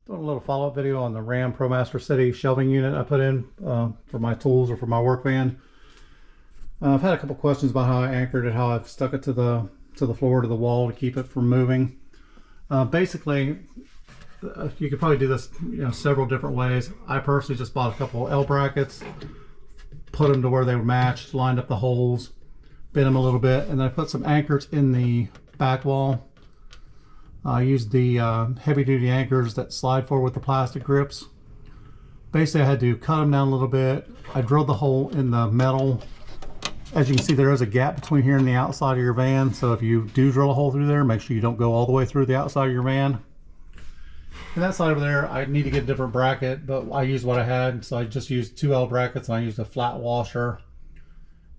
Doing a little follow-up video on the Ram Promaster City shelving unit I put in for my tools or for my work van. I've had a couple questions about how I anchored it, how I've stuck it to the floor, to the wall to keep it from moving. Basically, you could probably do this several different ways. I personally just bought a couple L brackets, put them to where they were matched, lined up the holes, bent them a little bit, and then I put some anchors in the back wall. I used the heavy-duty anchors that slide forward with the plastic grips. Basically, I had to cut them down a little bit. I drilled the hole in the metal. As you can see, there is a gap between here and the outside of your van, so if you do drill a hole through there, make sure you don't go all the way through the outside of your van. And that side over there, I need to get a different bracket, but I used what I had, so I just used 2 L brackets, and I used a flat washer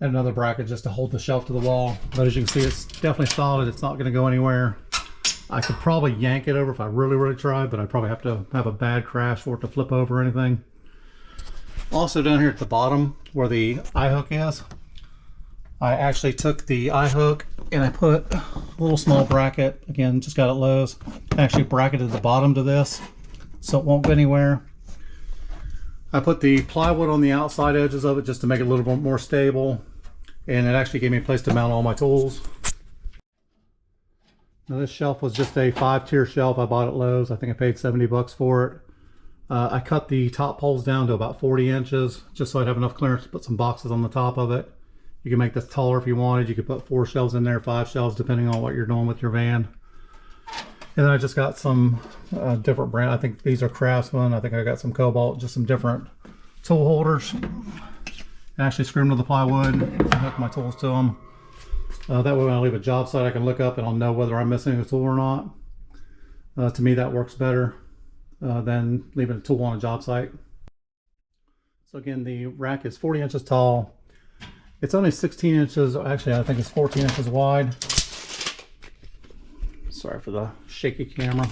and another bracket just to hold the shelf to the wall. But as you can see, it's definitely solid. It's not going to go anywhere. I could probably yank it over if I really tried, but I'd probably have to have a bad crash for it to flip over or anything. Also down here at the bottom where the eye hook is, I actually took the eye hook and I put a little small bracket, again just got it Lowe's, actually bracketed the bottom to this so it won't go anywhere. I put the plywood on the outside edges of it just to make it a little bit more stable, and it actually gave me a place to mount all my tools. Now this shelf was just a 5-tier shelf I bought at Lowe's. I think I paid 70 bucks for it. I cut the top poles down to about 40 inches just so I'd have enough clearance to put some boxes on the top of it. You can make this taller if you wanted. You could put 4 shelves in there, 5 shelves, depending on what you're doing with your van. And then I just got some different brand. I think these are Craftsman. I think I got some Cobalt, just some different tool holders. And actually screw them to the plywood and hook my tools to them. That way when I leave a job site, I can look up and I'll know whether I'm missing a tool or not. To me, that works better than leaving a tool on a job site. So again, the rack is 40 inches tall. It's only 16 inches, actually I think it's 14 inches wide. Sorry for the shaky camera.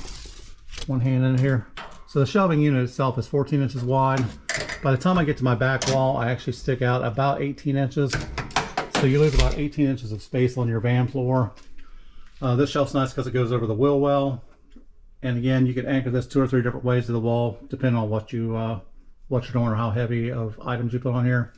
One hand in here. So the shelving unit itself is 14 inches wide. By the time I get to my back wall, I actually stick out about 18 inches. So you lose about 18 inches of space on your van floor. This shelf's nice because it goes over the wheel well. And again, you can anchor this 2 or 3 different ways to the wall, depending on what you're doing or how heavy of items you put on here.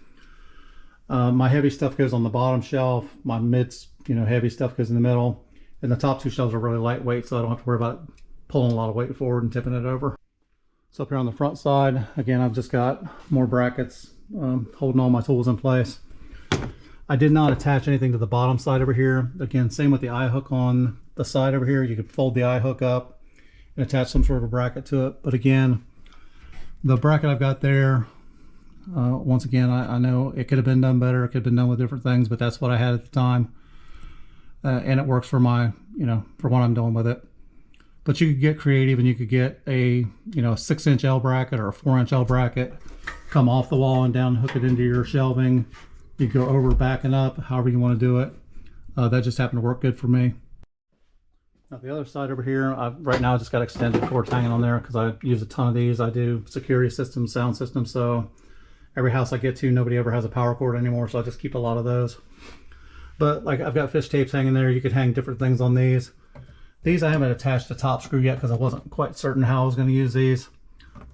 My heavy stuff goes on the bottom shelf. My heavy stuff goes in the middle. And the top 2 shelves are really lightweight, so I don't have to worry about pulling a lot of weight forward and tipping it over. So up here on the front side, again, I've just got more brackets holding all my tools in place. I did not attach anything to the bottom side over here. Again, same with the eye hook on the side over here. You could fold the eye hook up and attach some sort of a bracket to it. But again, the bracket I've got there, once again, I know it could have been done better. It could have been done with different things, but that's what I had at the time. And it works for my, for what I'm doing with it. But you could get creative and you could get a, 6-inch L bracket or a 4-inch L bracket, come off the wall and down, hook it into your shelving. You go over, backing up, however you want to do it. That just happened to work good for me. Now the other side over here, right now I just got extended cords hanging on there because I use a ton of these. I do security systems, sound systems, so every house I get to, nobody ever has a power cord anymore, so I just keep a lot of those. But like I've got fish tapes hanging there. You could hang different things on these. These I haven't attached the top screw yet because I wasn't quite certain how I was going to use these.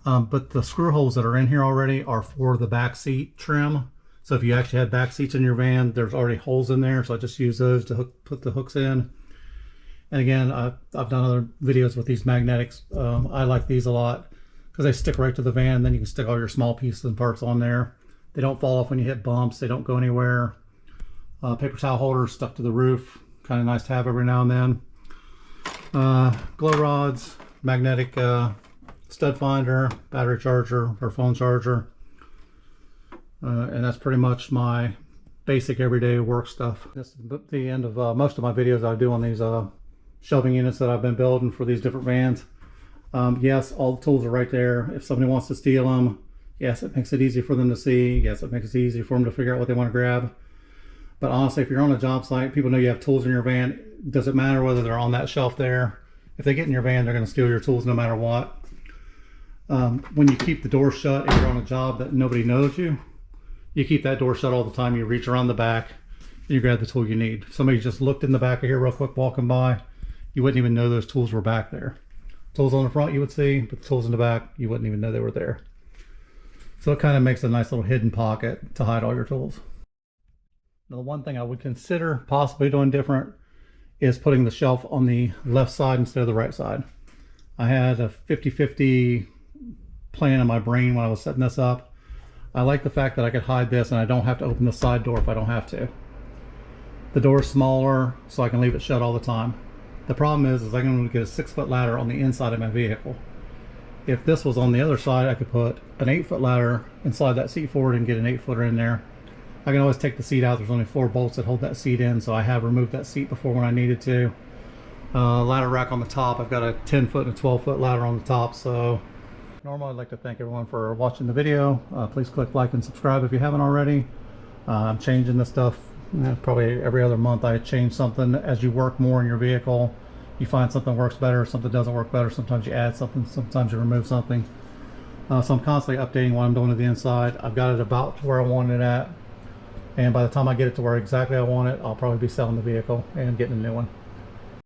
But the screw holes that are in here already are for the back seat trim. So if you actually had back seats in your van, there's already holes in there. So I just use those to put the hooks in. And again, I've done other videos with these magnetics. I like these a lot because they stick right to the van. Then you can stick all your small pieces and parts on there. They don't fall off when you hit bumps. They don't go anywhere. Paper towel holders stuck to the roof. Kind of nice to have every now and then. Glow rods, magnetic stud finder, battery charger or phone charger. And that's pretty much my basic everyday work stuff. That's the end of most of my videos I do on these shelving units that I've been building for these different vans. Yes, all the tools are right there. If somebody wants to steal them, yes, it makes it easy for them to see. Yes, it makes it easy for them to figure out what they want to grab. But honestly, if you're on a job site, people know you have tools in your van. Does it matter whether they're on that shelf there? If they get in your van, they're going to steal your tools no matter what. When you keep the door shut, if you're on a job that nobody knows you keep that door shut all the time. You reach around the back and you grab the tool you need. If somebody just looked in the back of here real quick walking by, you wouldn't even know those tools were back there. Tools on the front you would see, but the tools in the back you wouldn't even know they were there. So it kind of makes a nice little hidden pocket to hide all your tools. Now, the one thing I would consider possibly doing different is putting the shelf on the left side instead of the right side. I had a 50-50 plan in my brain when I was setting this up. I like the fact that I could hide this and I don't have to open the side door if I don't have to. The door is smaller, so I can leave it shut all the time. The problem is I can get a 6-foot ladder on the inside of my vehicle. If this was on the other side, I could put an 8-foot ladder and slide that seat forward and get an 8-footer in there. I can always take the seat out. There's only 4 bolts that hold that seat in, so I have removed that seat before when I needed to. Ladder rack on the top. I've got a 10-foot and a 12-foot ladder on the top. So normally I'd like to thank everyone for watching the video. Please click like and subscribe if you haven't already. I'm changing this stuff probably every other month. I change something as you work more in your vehicle. You find something works better, something doesn't work better. Sometimes you add something, sometimes you remove something. So I'm constantly updating what I'm doing to the inside. I've got it about to where I want it at. And by the time I get it to where exactly I want it, I'll probably be selling the vehicle and getting a new one.